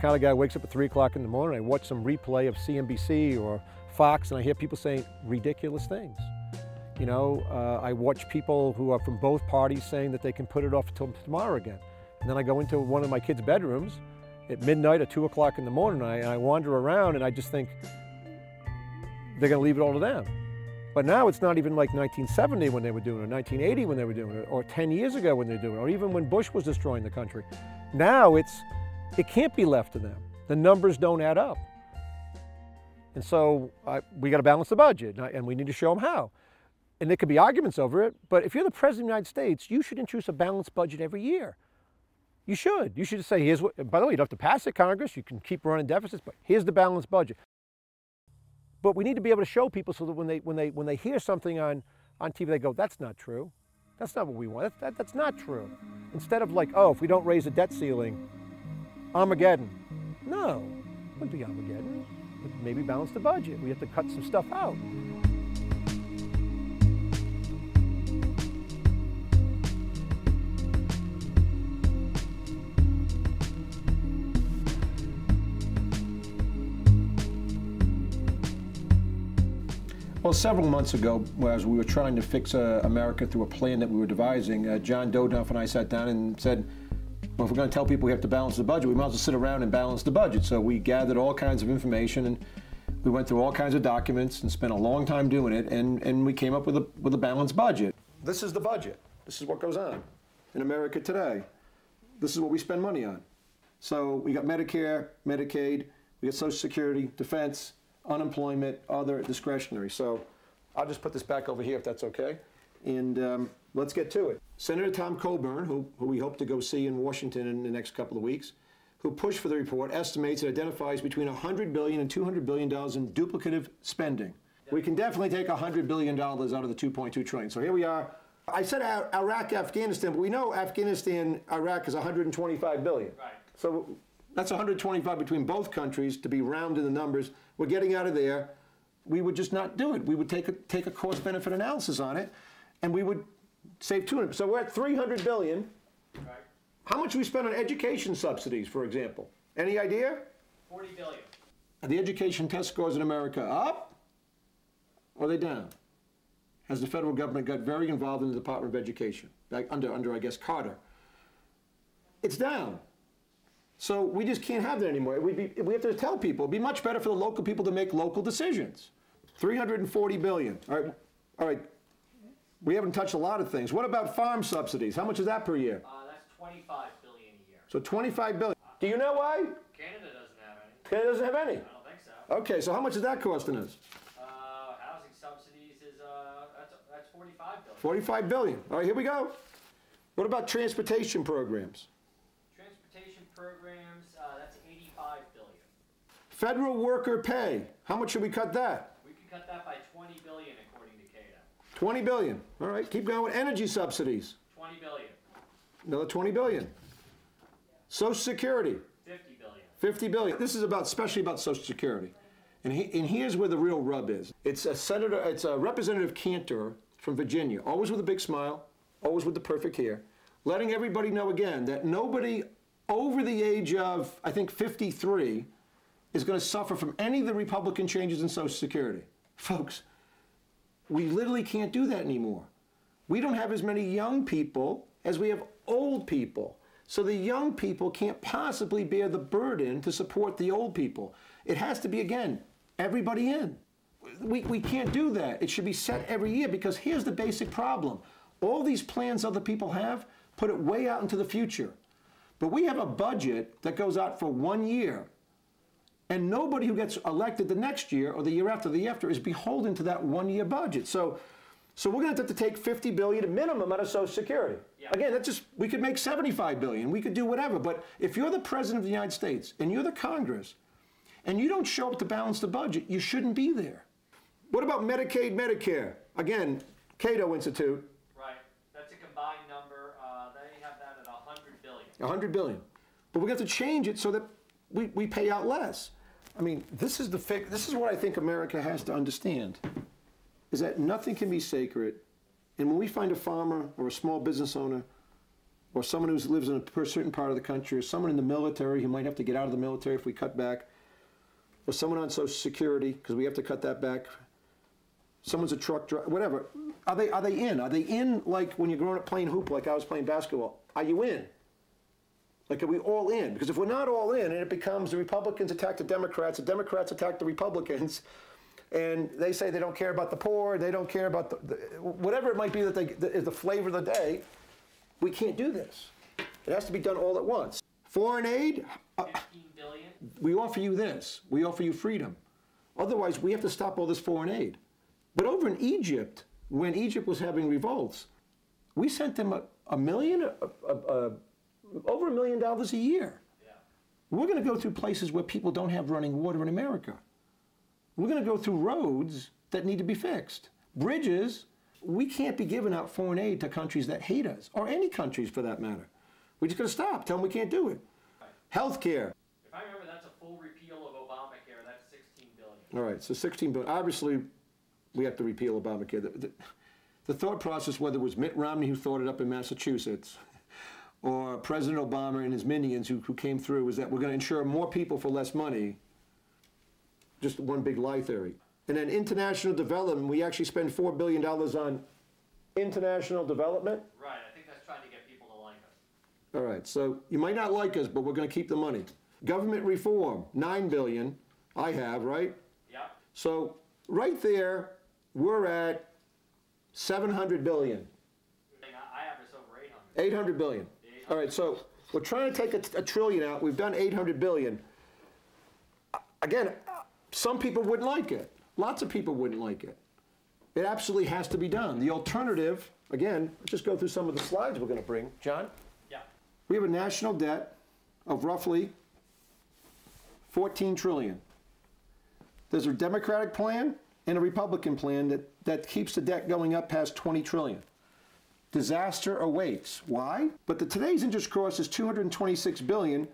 kind of guy who wakes up at 3 o'clock in the morning, I watch some replay of CNBC or Fox, and I hear people saying ridiculous things. You know, I watch people who are from both parties saying that they can put it off until tomorrow again. And then I go into one of my kids' bedrooms at midnight or 2 o'clock in the morning, and I wander around, and I just think they're going to leave it all to them. But now it's not even like 1970 when they were doing it, or 1980 when they were doing it, or 10 years ago when they were doing it, or even when Bush was destroying the country. Now it can't be left to them. The numbers don't add up. And so we got to balance the budget, and we need to show them how. And there could be arguments over it, but if you're the President of the United States, you should introduce a balanced budget every year. You should. You should say, here's what, by the way, you don't have to pass it, Congress, you can keep running deficits, but here's the balanced budget. But we need to be able to show people so that when they hear something on TV, they go, that's not true. That's not what we want. That's not true. Instead of like, oh, if we don't raise the debt ceiling, Armageddon. No, it wouldn't be Armageddon. But maybe balance the budget. We have to cut some stuff out. Well, several months ago, as we were trying to fix America through a plan that we were devising, John Dodoff and I sat down and said, well, if we're going to tell people we have to balance the budget, we might as well sit around and balance the budget. So we gathered all kinds of information, and we went through all kinds of documents and spent a long time doing it, and we came up with a balanced budget. This is the budget. This is what goes on in America today. This is what we spend money on. So we got Medicare, Medicaid, we got Social Security, defense, unemployment, other, discretionary. So I'll just put this back over here if that's okay. And let's get to it. Senator Tom Coburn, who we hope to go see in Washington in the next couple of weeks, who pushed for the report, estimates and identifies between $100 billion and $200 billion in duplicative spending. We can definitely take $100 billion out of the $2.2 trillion. So here we are. I said Iraq, Afghanistan, but we know Afghanistan, Iraq is $125 billion. Right. So that's 125 between both countries to be round in the numbers. We're getting out of there. We would just not do it. We would take a cost-benefit analysis on it, and we would save 200. So we're at 300 billion. Right. How much do we spend on education subsidies, for example? Any idea? 40 billion. Are the education test scores in America up, or are they down? Has the federal government got very involved in the Department of Education, like under I guess, Carter? It's down. So we just can't have that anymore. We have to tell people, it'd be much better for the local people to make local decisions. 340 billion. All right. We haven't touched a lot of things. What about farm subsidies? How much is that per year? That's 25 billion a year. So 25 billion. Do you know why? Canada doesn't have any. Canada doesn't have any? I don't think so. Okay, so how much is that costing us? Housing subsidies is, that's 45 billion. 45 billion. All right, here we go. What about transportation programs? Programs, that's 85 billion. Federal worker pay. How much should we cut that? We could cut that by 20 billion according to CADA. 20 billion. All right, keep going. Energy subsidies. 20 billion. Another 20 billion. Social Security. 50 billion. 50 billion. This is especially about Social Security. And here's where the real rub is. It's a Representative Cantor from Virginia, always with a big smile, always with the perfect hair, letting everybody know again that nobody over the age of, I think, 53 is going to suffer from any of the Republican changes in Social Security. Folks, we literally can't do that anymore. We don't have as many young people as we have old people. So the young people can't possibly bear the burden to support the old people. It has to be, again, everybody in. We can't do that. It should be set every year, because here's the basic problem. All these plans other people have put it way out into the future. But we have a budget that goes out for 1 year, and nobody who gets elected the next year or the year after is beholden to that 1 year budget. So we're going to have to take 50 billion minimum out of Social Security. Yeah. Again, we could make 75 billion. We could do whatever. But if you're the President of the United States and you're the Congress and you don't show up to balance the budget, you shouldn't be there. What about Medicaid, Medicare? Again, Cato Institute. 100 billion. But we have to change it so that we pay out less. I mean, this is what I think America has to understand, is that nothing can be sacred. And when we find a farmer or a small business owner or someone who lives in a certain part of the country, or someone in the military who might have to get out of the military if we cut back, or someone on Social Security because we have to cut that back. Someone's a truck driver, whatever. Are they in? Are they in like when you're growing up playing hoop, like I was playing basketball? Are you in? Like, are we all in? Because if we're not all in, and it becomes the Republicans attack the Democrats attack the Republicans, and they say they don't care about the poor, they don't care about whatever it might be that is the flavor of the day, we can't do this. It has to be done all at once. Foreign aid, 15 billion. we offer you this. We offer you freedom. Otherwise, we have to stop all this foreign aid. But over in Egypt, when Egypt was having revolts, we sent them over $1 million a year. Yeah. We're going to go through places where people don't have running water in America. We're going to go through roads that need to be fixed. Bridges, we can't be giving out foreign aid to countries that hate us, or any countries for that matter. We're just going to stop, tell them we can't do it. Right. Healthcare. If I remember, that's a full repeal of Obamacare. That's 16 billion. All right, so 16 billion. Obviously, we have to repeal Obamacare. The thought process, whether it was Mitt Romney who thought it up in Massachusetts, or President Obama and his minions who came through, is that we're going to insure more people for less money. Just one big lie theory. And then international development, we actually spend $4 billion on international development. Right, I think that's trying to get people to like us. All right, so you might not like us, but we're going to keep the money. Government reform, $9 billion, I have, right? Yeah. So right there, we're at $700 billion. I have this over 800. 800 billion. All right, so we're trying to take a trillion out. We've done 800 billion. Again, some people wouldn't like it. Lots of people wouldn't like it. It absolutely has to be done. The alternative, again, let's just go through some of the slides we're going to bring. John? Yeah. We have a national debt of roughly 14 trillion. There's a Democratic plan and a Republican plan that keeps the debt going up past 20 trillion. Disaster awaits. Why? But today's interest cost is 226 billion.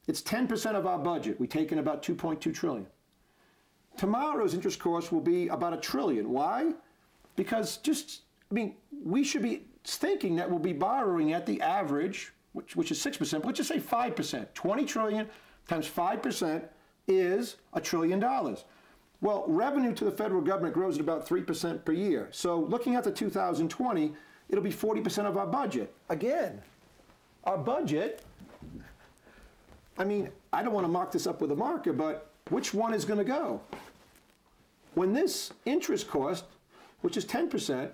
It's 10% of our budget. We take in about 2.2 trillion. Tomorrow's interest cost will be about $1 trillion. Why? Because we should be thinking that we'll be borrowing at the average, which is 6%, but let's just say 5%. 20 trillion times 5% is $1 trillion. Well, revenue to the federal government grows at about 3% per year. So looking at the 2020, it'll be 40% of our budget. Again, our budget, I don't want to mark this up with a marker, but which one is going to go? When this interest cost, which is 10%,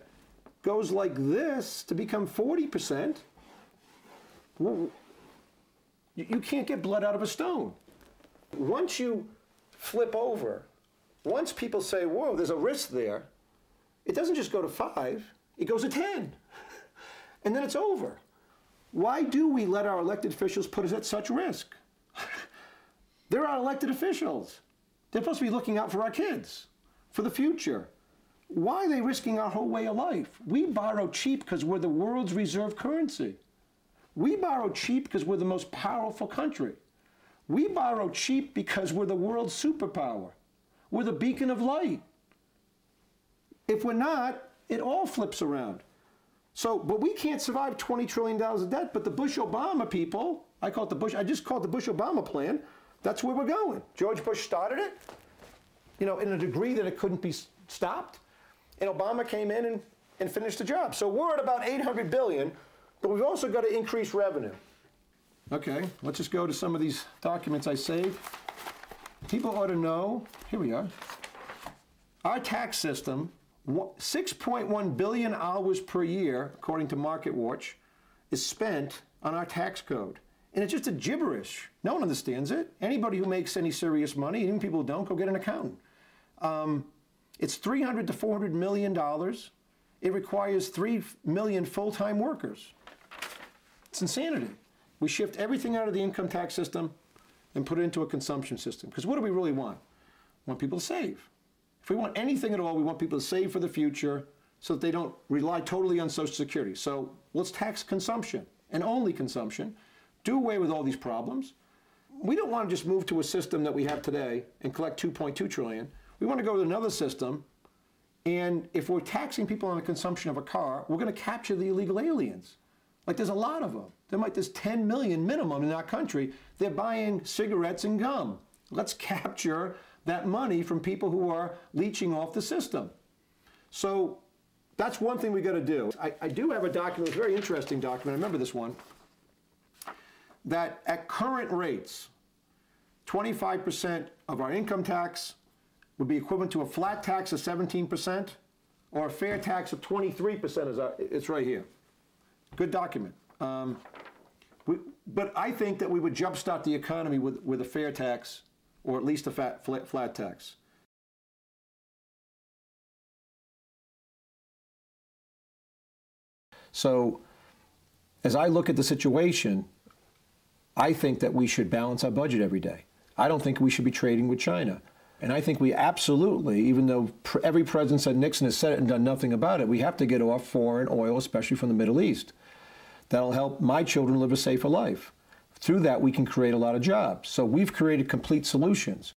goes like this to become 40%, well, you can't get blood out of a stone. Once you flip over, once people say, whoa, there's a risk there, it doesn't just go to 5, it goes to 10. And then it's over. Why do we let our elected officials put us at such risk? They're our elected officials. They're supposed to be looking out for our kids, for the future. Why are they risking our whole way of life? We borrow cheap because we're the world's reserve currency. We borrow cheap because we're the most powerful country. We borrow cheap because we're the world's superpower. We're the beacon of light. If we're not, it all flips around. So, but we can't survive $20 trillion of debt, but the Bush-Obama people, I just call it the Bush-Obama plan, that's where we're going. George Bush started it, in a degree that it couldn't be stopped, and Obama came in and finished the job. So we're at about 800 billion, but we've also got to increase revenue. Okay, let's just go to some of these documents I saved. People ought to know, here we are, our tax system, 6.1 billion hours per year, according to MarketWatch, is spent on our tax code. And it's just a gibberish. No one understands it. Anybody who makes any serious money, even people who don't, go get an accountant. It's $300 to $400 million. It requires 3 million full-time workers. It's insanity. We shift everything out of the income tax system and put it into a consumption system. Because what do we really want? We want people to save. If we want anything at all, we want people to save for the future so that they don't rely totally on Social Security. So let's tax consumption and only consumption. Do away with all these problems. We don't want to just move to a system that we have today and collect 2.2 trillion. We want to go to another system, and if we're taxing people on the consumption of a car, we're going to capture the illegal aliens. Like there's a lot of them. There's 10 million minimum in our country. They're buying cigarettes and gum. Let's capture that money from people who are leeching off the system. So that's one thing we got to do. I do have a document, a very interesting document. I remember this one. That at current rates, 25% of our income tax would be equivalent to a flat tax of 17% or a fair tax of 23%. It's right here. Good document. But I think that we would jumpstart the economy with a fair tax or at least a flat tax. So as I look at the situation, I think that we should balance our budget every day. I don't think we should be trading with China. And I think we absolutely, even though every president said Nixon has said it and done nothing about it, we have to get off foreign oil, especially from the Middle East. That'll help my children live a safer life. Through that, we can create a lot of jobs. So we've created complete solutions.